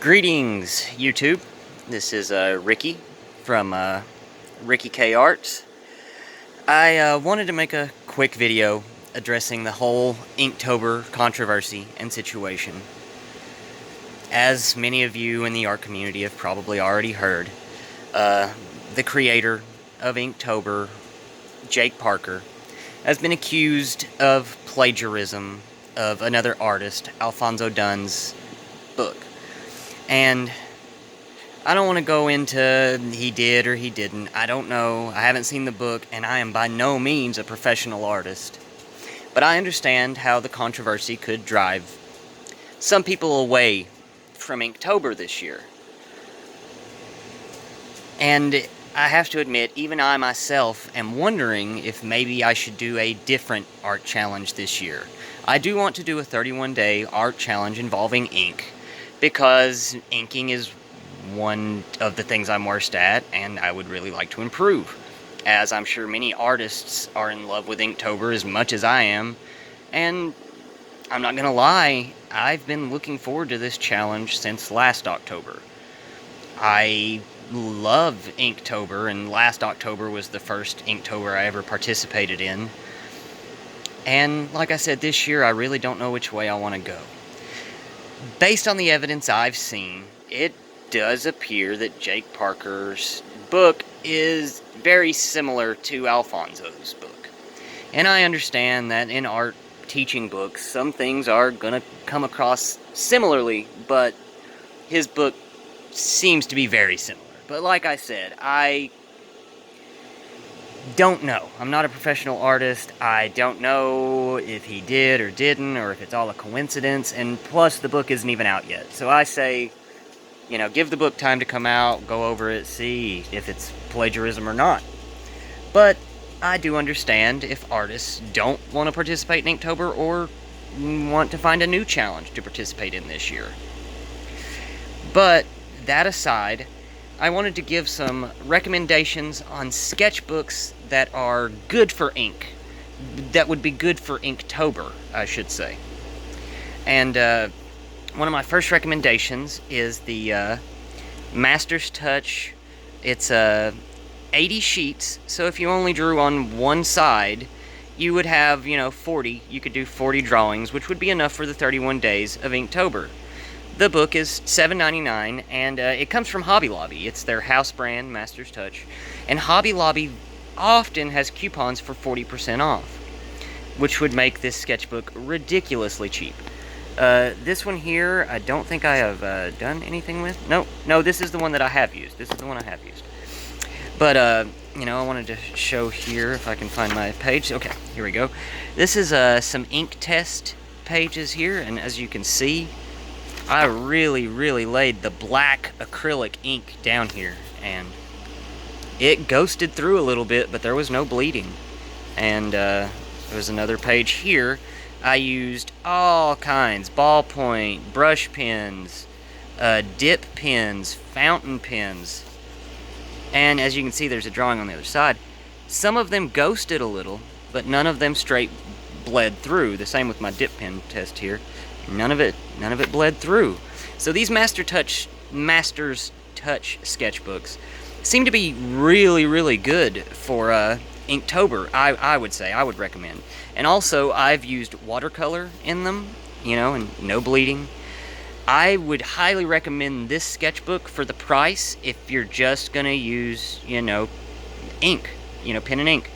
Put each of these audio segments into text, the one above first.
Greetings, YouTube. This is Ricky from Ricky K Arts. I wanted to make a quick video addressing the whole Inktober controversy and situation. As many of you in the art community have probably already heard, the creator of Inktober, Jake Parker, has been accused of plagiarism of another artist, Alfonso Dunn's book. And I don't want to go into he did or he didn't. I don't know. I haven't seen the book, and I am by no means a professional artist. But I understand how the controversy could drive some people away from Inktober this year. And I have to admit, even I myself am wondering if maybe I should do a different art challenge this year. I do want to do a 31-day art challenge involving ink, because inking is one of the things I'm worst at, and I would really like to improve, as I'm sure many artists are in love with Inktober as much as I am. And I'm not gonna lie, I've been looking forward to this challenge since last October. I love Inktober, and last October was the first Inktober I ever participated in. And like I said, this year I really don't know which way I want to go. Based on the evidence I've seen, it does appear that Jake Parker's book is very similar to Alfonso's book. And I understand that in art teaching books, some things are going to come across similarly, but his book seems to be very similar. But like I said, I don't know. I'm not a professional artist. I don't know if he did or didn't, or if it's all a coincidence, and plus the book isn't even out yet. So I say, give the book time to come out, go over it, see if it's plagiarism or not. But I do understand if artists don't want to participate in Inktober or want to find a new challenge to participate in this year. But that aside, I wanted to give some recommendations on sketchbooks that are good for ink. That would be good for Inktober, I should say. And one of my first recommendations is the Master's Touch. It's 80 sheets, so if you only drew on one side, you would have, 40. You could do 40 drawings, which would be enough for the 31 days of Inktober. The book is $7.99, and it comes from Hobby Lobby. It's their house brand, Master's Touch. And Hobby Lobby often has coupons for 40% off, which would make this sketchbook ridiculously cheap. This one here, I don't think I have done anything with. No, this is the one that I have used. This is the one I have used. But, I wanted to show here if I can find my page. Okay, here we go. This is some ink test pages here, and as you can see, I really laid the black acrylic ink down here, and it ghosted through a little bit, but there was no bleeding. And there was another page here. I used all kinds, ballpoint, brush pens, dip pens, fountain pens, and as you can see, there's a drawing on the other side. Some of them ghosted a little, but none of them straight bled through. The same with my dip pen test here. None of it bled through. So these Master's Touch sketchbooks seem to be really good for Inktober. I would say, I would recommend. And also, I've used watercolor in them, and no bleeding. I would highly recommend this sketchbook for the price if you're just gonna use, ink, pen and ink.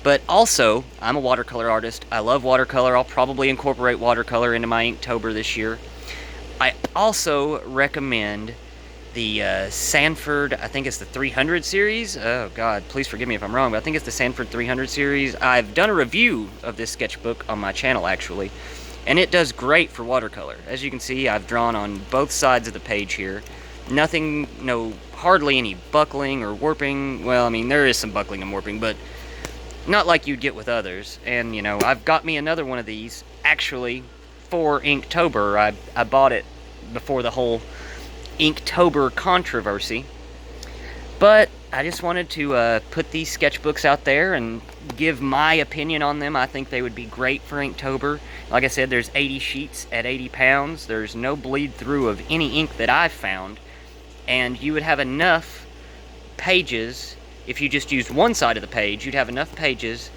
But also, I'm a watercolor artist. I love watercolor. I'll probably incorporate watercolor into my Inktober this year. I also recommend the Sanford, I think it's the 300 series. Oh God, please forgive me if I'm wrong, but I think it's the Sanford 300 series. I've done a review of this sketchbook on my channel, actually, and it does great for watercolor. As you can see, I've drawn on both sides of the page here. Nothing, hardly any buckling or warping. Well, I mean, there is some buckling and warping, but not like you'd get with others. And, I've got me another one of these, actually, for Inktober. I bought it before the whole Inktober controversy. But I just wanted to put these sketchbooks out there and give my opinion on them. I think they would be great for Inktober. Like I said, there's 80 sheets at 80 pounds. There's no bleed through of any ink that I've found. And you would have enough pages, if you just used one side of the page, you'd have enough pages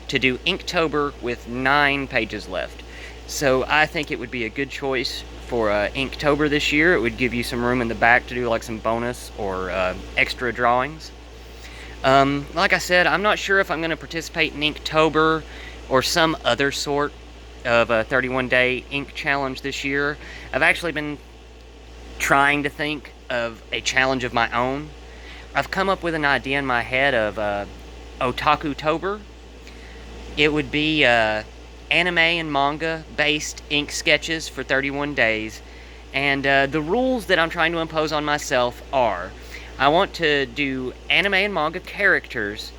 to do Inktober with 9 pages left. So I think it would be a good choice for Inktober this year. It would give you some room in the back to do like some bonus or extra drawings. Like I said, I'm not sure if I'm going to participate in Inktober or some other sort of a 31-day ink challenge this year. I've actually been trying to think of a challenge of my own. I've come up with an idea in my head of Otakutober. It would be anime and manga based ink sketches for 31 days. And the rules that I'm trying to impose on myself are, I want to do anime and manga characters,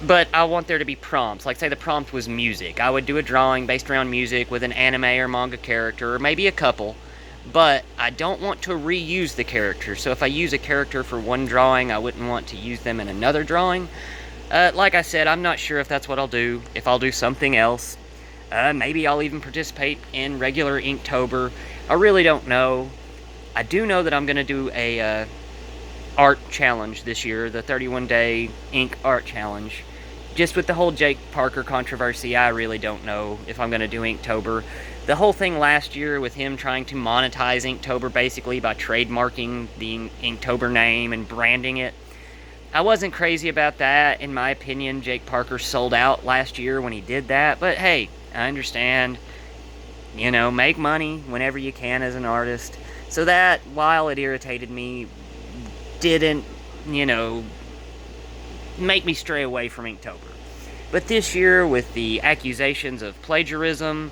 but I want there to be prompts. Like say the prompt was music. I would do a drawing based around music with an anime or manga character, or maybe a couple. But I don't want to reuse the character. So if I use a character for one drawing, I wouldn't want to use them in another drawing. Like I said, I'm not sure if that's what I'll do. If I'll do something else. Maybe I'll even participate in regular Inktober. I really don't know. I do know that I'm going to do a art challenge this year, the 31-day ink art challenge. Just with the whole Jake Parker controversy, I really don't know if I'm going to do Inktober. The whole thing last year with him trying to monetize Inktober basically by trademarking the Inktober name and branding it, I wasn't crazy about that. In my opinion, Jake Parker sold out last year when he did that. But hey, I understand. You know, make money whenever you can as an artist. So that, while it irritated me, didn't, you know, make me stray away from Inktober. But this year, with the accusations of plagiarism,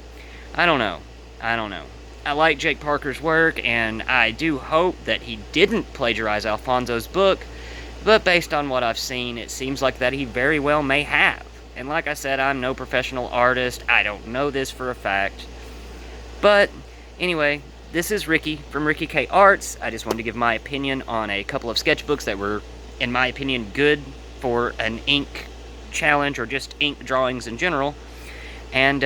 I don't know. I like Jake Parker's work, and I do hope that he didn't plagiarize Alfonso's book, but based on what I've seen, it seems like that he very well may have. And like I said, I'm no professional artist. I don't know this for a fact. But anyway, this is Ricky from Ricky K Arts. I just wanted to give my opinion on a couple of sketchbooks that were, in my opinion, good for an ink challenge or just ink drawings in general. And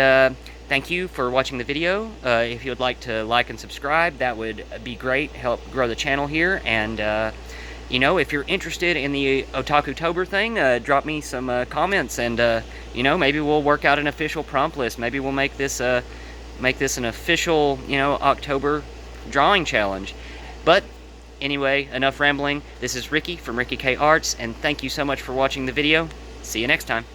thank you for watching the video. If you would like to like and subscribe, that would be great. Help grow the channel here. And you know, if you're interested in the Otakutober thing, drop me some comments, and you know, maybe we'll work out an official prompt list. Maybe we'll make this an official, you know, October drawing challenge. But anyway, enough rambling. This is Ricky from Ricky K Arts, and thank you so much for watching the video. See you next time.